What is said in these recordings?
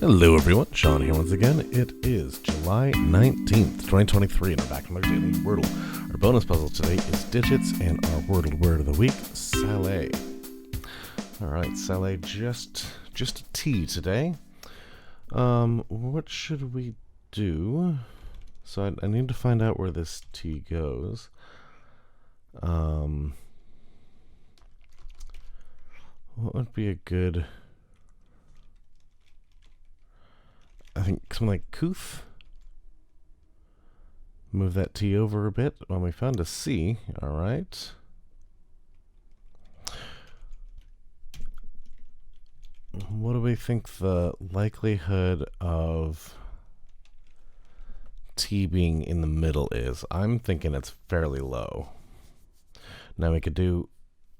Hello everyone, Sean here once again. It is July 19th, 2023, and I'm back in my daily Wordle. Our bonus puzzle today is digits, and our Wordle word of the week, Salé. Alright, Salé, just a T today. What should we do? So I need to find out where this T goes. What would be a good... I think something like Couth. Move that T over a bit. Well, we found a C. All right. What do we think the likelihood of T being in the middle is? I'm thinking it's fairly low. Now we could do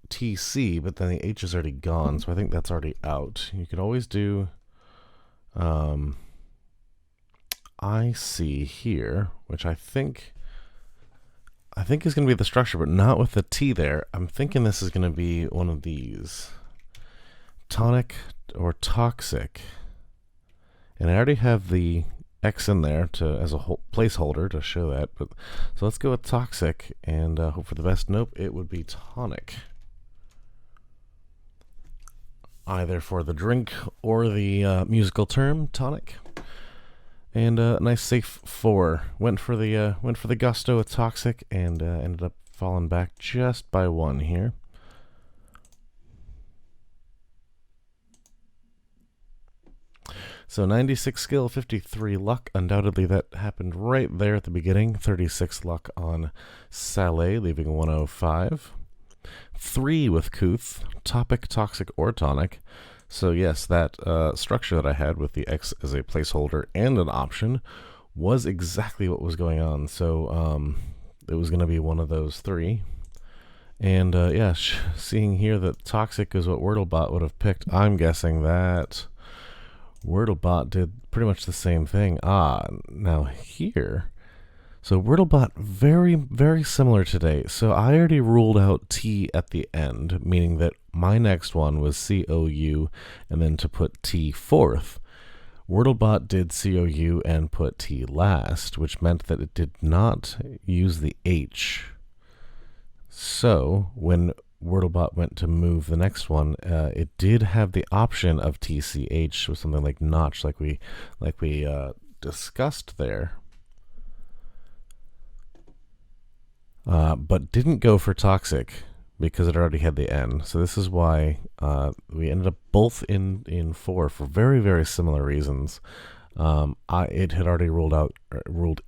TC, but then the H is already gone, so I think that's already out. You could always do I see here, which I think is going to be the structure, but not with the T there. I'm thinking this is going to be one of these. Tonic or toxic. And I already have the X in there as a placeholder to show that. But so let's go with toxic and hope for the best. Nope, it would be tonic. Either for the drink or the musical term, tonic. And a nice safe 4. Went for the gusto with toxic and ended up falling back just by 1 here. So 96 skill, 53 luck. Undoubtedly that happened right there at the beginning. 36 luck on Salé, leaving 105. 3 with Couth, topic, toxic, or tonic. So yes, that structure that I had with the X as a placeholder and an option was exactly what was going on. So it was going to be one of those 3. And yeah, seeing here that toxic is what WordleBot would have picked, I'm guessing that WordleBot did pretty much the same thing. Now here... So WordleBot, very, very similar today. So I already ruled out T at the end, meaning that my next one was COU, and then to put T fourth. WordleBot did COU and put T last, which meant that it did not use the H. So when WordleBot went to move the next one, it did have the option of TCH with something like notch, like we discussed there. But didn't go for toxic because it already had the N. So this is why we ended up both in 4 for very, very similar reasons. It had already ruled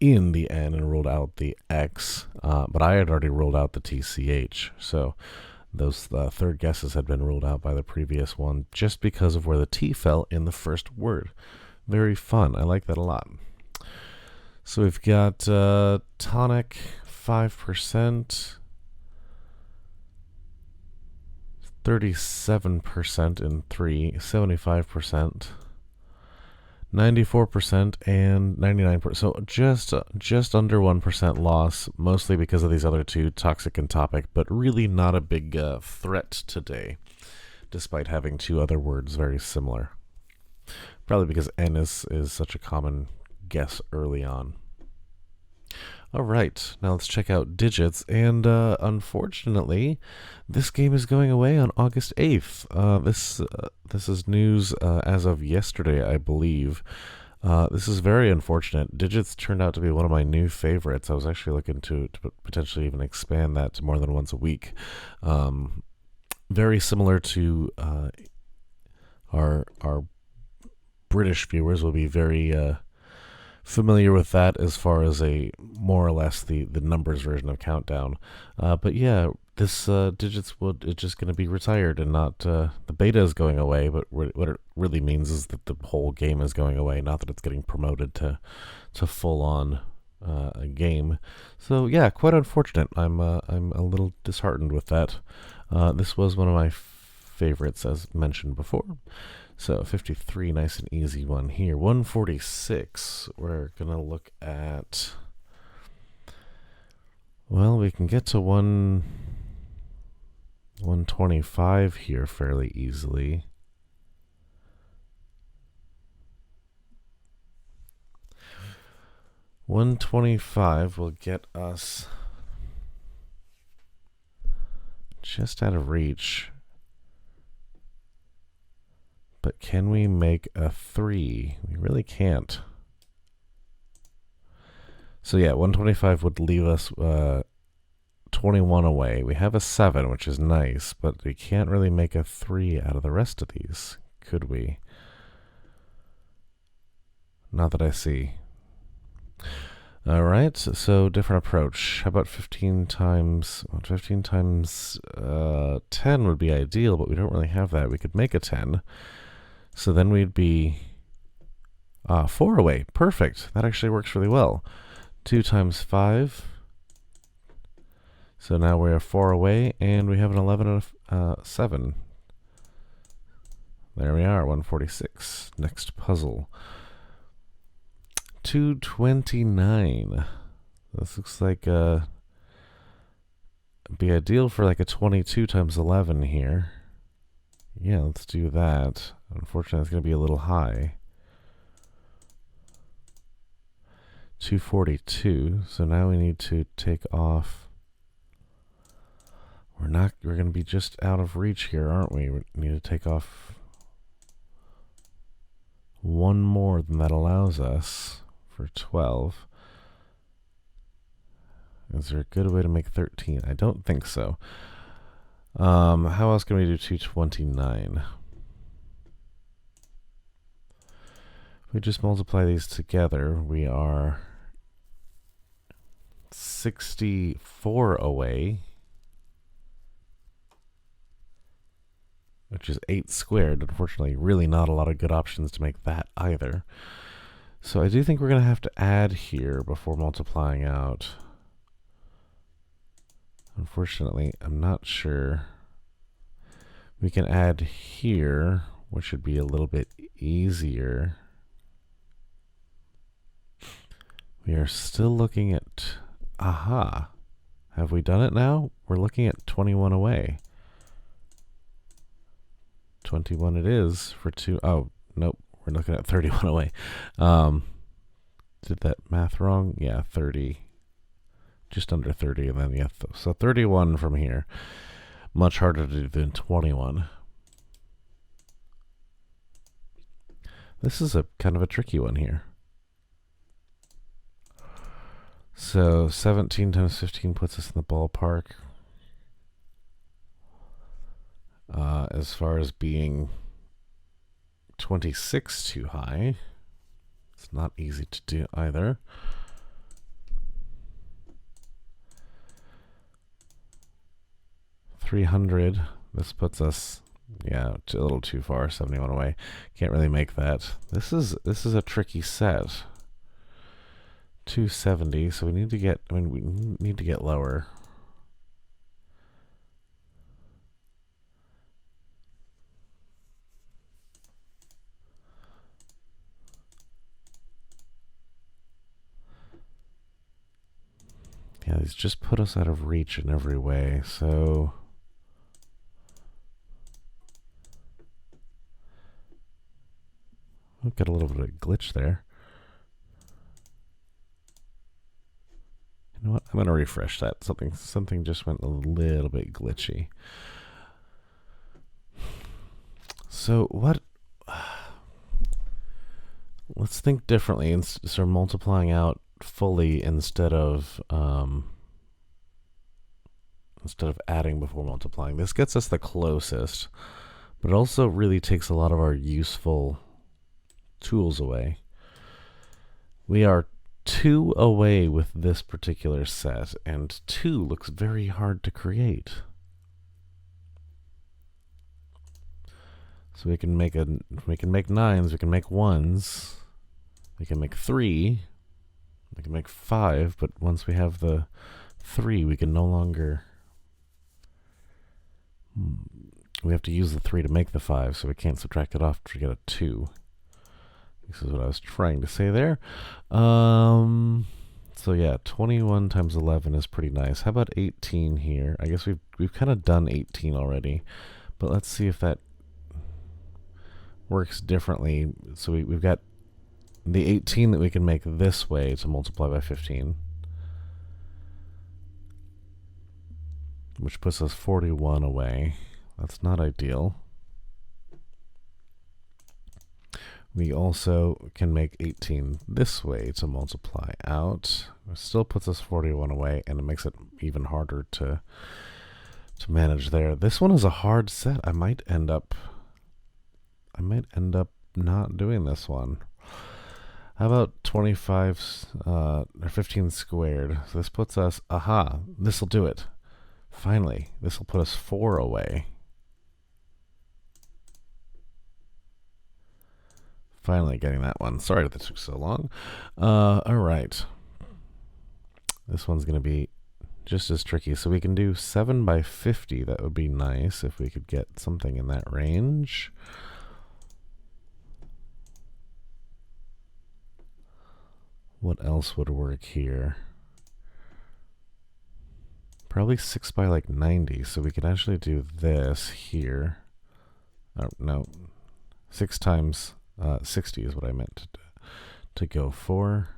in the N and ruled out the X, but I had already ruled out the TCH. So those third guesses had been ruled out by the previous one just because of where the T fell in the first word. Very fun. I like that a lot. So we've got tonic, 5%, 37% in 3, 75%, 94%, and 99%. So just under 1% loss, mostly because of these other 2, toxic and topic, but really not a big threat today, despite having 2 other words very similar. Probably because N is such a common guess early on. Alright, now let's check out digits, and unfortunately, this game is going away on August 8th. This is news as of yesterday, I believe. This is very unfortunate. Digits turned out to be one of my new favorites. I was actually looking to potentially even expand that to more than once a week. Very similar to our British viewers will be very... familiar with that as far as a more or less the numbers version of Countdown. But yeah, this digits it's just going to be retired and not the beta is going away, but what it really means is that the whole game is going away, not that it's getting promoted to full on a game. So yeah, quite unfortunate. I'm a little disheartened with that. This was one of my favorites as mentioned before. So 53, nice and easy one here. 146, we're going to look at, well, we can get to 125 here fairly easily. 125 will get us just out of reach. But can we make a 3? We really can't. So yeah, 125 would leave us 21 away. We have a 7, which is nice, but we can't really make a 3 out of the rest of these, could we? Not that I see. All right, so different approach. How about 15 times? Well, 15 times 10 would be ideal, but we don't really have that. We could make a 10. So then we'd be 4 away. Perfect. That actually works really well. 2 times 5. So now we're 4 away, and we have an 11 and a 7. There we are, 146. Next puzzle. 229. This looks like it'd be ideal for like a 22 times 11 here. Yeah, let's do that. Unfortunately, it's going to be a little high. 242. So now we need to take off. We're going to be just out of reach here, aren't we? We need to take off one more than that allows us for 12. Is there a good way to make 13? I don't think so. How else can we do 229? If we just multiply these together, we are 64 away, which is 8 squared. Unfortunately, really not a lot of good options to make that either. So I do think we're going to have to add here before multiplying out. Unfortunately, I'm not sure. We can add here, which should be a little bit easier. We are still looking at, aha. Have we done it now? We're looking at 21 away. 21 it is for 2. Oh, nope. We're looking at 31 away. Did that math wrong? Yeah, 30. Just under 30, and then, yeah, so 31 from here. Much harder to do than 21. This is a kind of a tricky one here. So 17 times 15 puts us in the ballpark. As far as being 26 too high, it's not easy to do either. $300. This puts us, yeah, a little too far. 71 away. Can't really make that. This is a tricky set. 270. So we need to get. I mean, we need to get lower. Yeah, these just put us out of reach in every way. So. We've got a little bit of a glitch there. You know what? I'm going to refresh that. Something just went a little bit glitchy. So what? Let's think differently and start multiplying out fully instead of adding before multiplying. This gets us the closest, but it also really takes a lot of our useful tools away. We are 2 away with this particular set, and 2 looks very hard to create. So we can make 9s, we can make 1s, we can make 3, we can make 5, but once we have the 3, we can no longer. We have to use the 3 to make the 5, so we can't subtract it off to get a 2. This is what I was trying to say there. So yeah, 21 times 11 is pretty nice. How about 18 here? I guess we've kind of done 18 already, but let's see if that works differently. So we've got the 18 that we can make this way to multiply by 15, which puts us 41 away. That's not ideal. We also can make 18 this way to multiply out. It still puts us 41 away, and it makes it even harder to manage there. This one is a hard set. I might end up not doing this one. How about 25 or 15 squared? So this puts us, this will do it. Finally, this will put us 4 away. Finally getting that one. Sorry that took so long. All right. This one's going to be just as tricky. So we can do 7 by 50. That would be nice if we could get something in that range. What else would work here? Probably 6 by like 90. So we could actually do this here. Oh, no. 6 times 60 is what I meant to go for.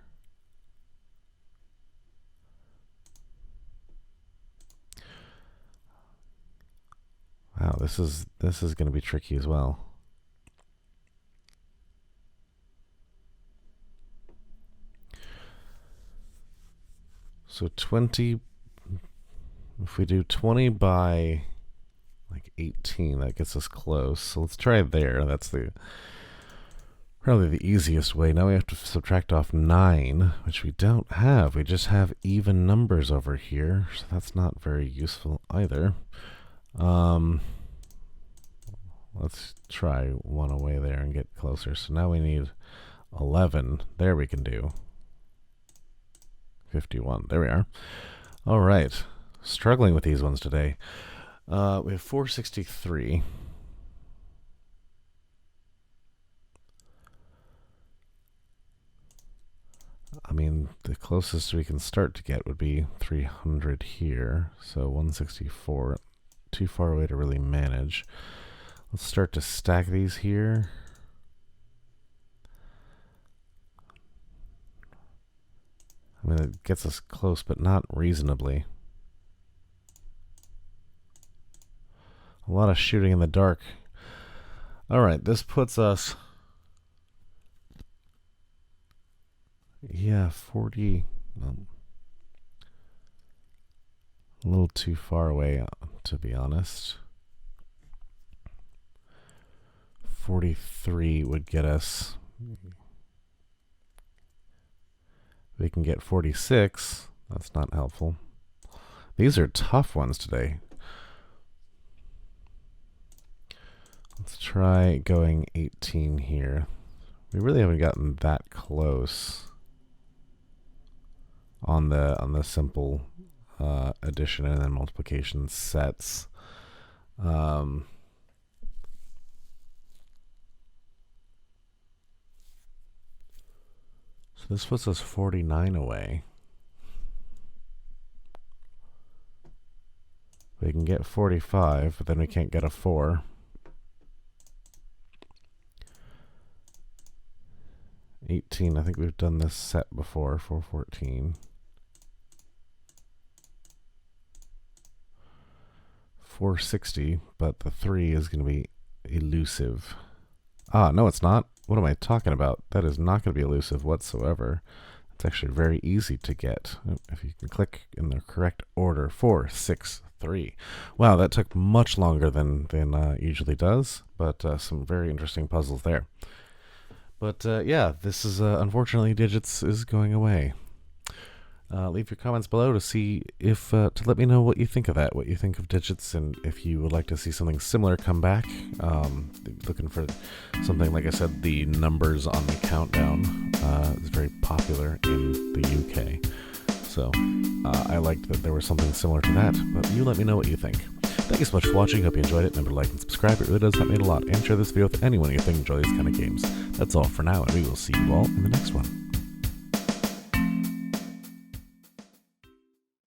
Wow, this is going to be tricky as well. So 20, if we do 20 by like 18, that gets us close. So let's try it there. That's probably the easiest way. Now we have to subtract off 9, which we don't have. We just have even numbers over here, so that's not very useful either. Let's try 1 away there and get closer. So now we need 11. There we can do 51. There we are. All right. Struggling with these ones today. We have 463. I mean, the closest we can start to get would be 300 here. So 164. Too far away to really manage. Let's start to stack these here. I mean, it gets us close, but not reasonably. A lot of shooting in the dark. All right, this puts us, yeah, 40, a little too far away, to be honest. 43 would get us, we can get 46. That's not helpful. These are tough ones today. Let's try going 18 here. We really haven't gotten that close on the simple addition and then multiplication sets. So this puts us 49 away. We can get 45, but then we can't get a 4. 18, I think we've done this set before, 414. 460, but the 3 is going to be elusive. No, it's not. What am I talking about? That is not going to be elusive whatsoever. It's actually very easy to get. If you can click in the correct order, 4, 6, 3. Wow, that took much longer than usually does, but some very interesting puzzles there. But yeah, this is unfortunately Digits is going away. Leave your comments below to see if to let me know what you think of that, what you think of Digits, and if you would like to see something similar come back. Looking for something, like I said, the numbers on the countdown is very popular in the UK. So I liked that there was something similar to that, but you let me know what you think. Thank you so much for watching. Hope you enjoyed it. Remember to like and subscribe. It really does help me a lot. And share this video with anyone you think enjoys these kind of games. That's all for now, and we will see you all in the next one.